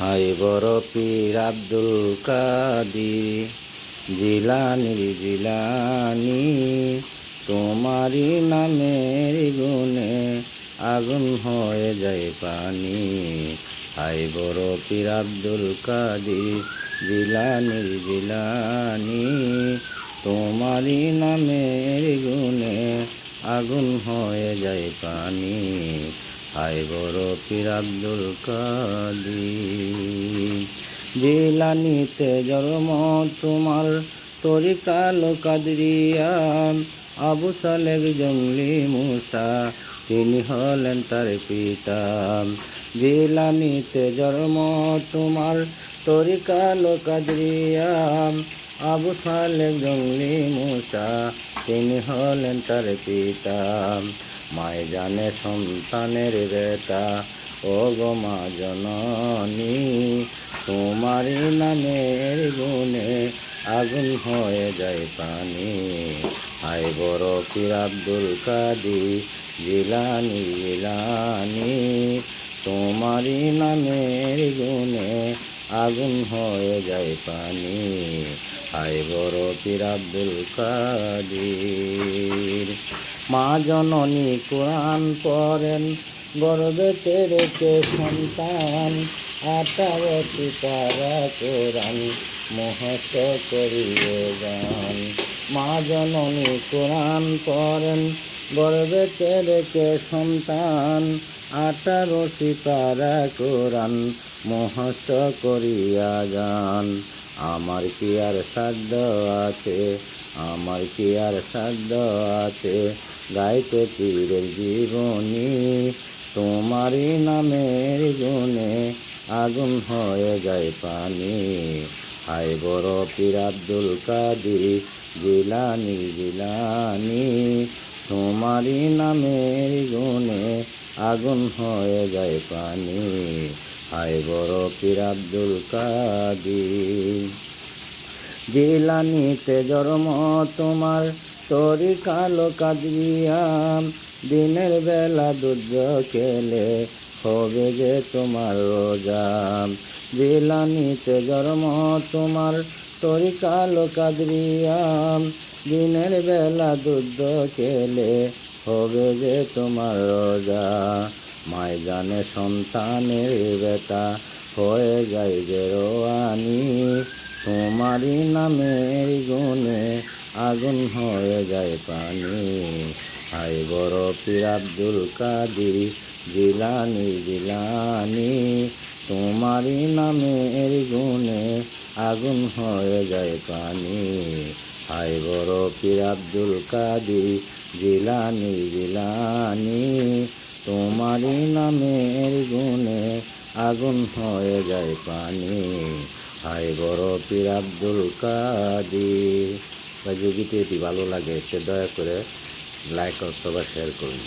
হায় বড় পীর আব্দুল কাদির জিলানি জিলানি, তোমারি নামের গুণে আগুন হয়ে যায় পানি। হায় বড় পীর আব্দুল কাদির জিলানি জিলানি, তোমারি নামের গুণে আগুন হয়ে যায় পানি। হায় বড় পীর আব্দুল কাদির জিলানিতে জন্ম তোমার, তরিকা কাদরিয়া। আবু সালেহ জঙ্গলি মুসা তিনি হলেন তার পিতা। জিলানিতে জন্ম তোমার, তরিকা কাদরিয়া। আবু সালেহ জঙ্গলি মুসা তিনি হলেন তার পিতা। মায় জানে সন্তানের বেতা, ও গো মা জননী, তোমারি নামের গুণে আগুন হয়ে যায় পানি। হায় বড় পীর আব্দুল কাদির জিলানি জিলানি, তোমারি নামের গুণে আগুন হয়ে যায় পানি। হায় বড় পীর আব্দুল কাদির মা জননী কোরআন পড়েন, গর্ভেতে রেখে সন্তান। আটাবতী তারা কোরআন মুখস্থ করিয়ে যান। মা জননী কোরআন পড়েন, গর্ভেতে রেখে সন্তান। 18 সিপারা কোরআন মুখস্থ করিয়া যান। আমার কি আর সাধ্য আছে, আমার কি আর সাধ্য আছে, গাইতে পীরের জীবনী। তোমারি নামের গুণে আগুন হয়ে যায় পানি। হায় বড় পীর আব্দুল কাদির জিলানি জিলানি, তোমারি নামের গুণে আগুন হয়ে যায় পানি। হায় বড় পীর আব্দুল কাদির জিলানিতে জন্ম তোমার, তরিকা কাদরিয়া। দিনের বেলা দুর্য খেলে হবে যে তোমার রোজা। জিলানিতে জন্ম তোমার, তরিকা কাদরিয়া। দিনের বেলা দুর্য খেলে হবে যে তোমার রোজা। মায় জানে সন্তানের বেতা, হয়ে যায় যে রোয়ানি। তোমারি নামের গুণে আগুন হয়ে যায় পানি। হায় বড় পীর আব্দুল কাদির জিলানি জিলানি, তোমারি নামের গুণে আগুন হয়ে যায় পানি। হায় বড় পীর আব্দুল কাদির জিলানি জিলানি, তোমারি নামের গুণে আগুন হয়ে যায় পানি। হায় বড় পীর আব্দুল কাদির। যদি ভিডিওটি ভালো লাগে সে দয়া করে লাইক অথবা শেয়ার করুন।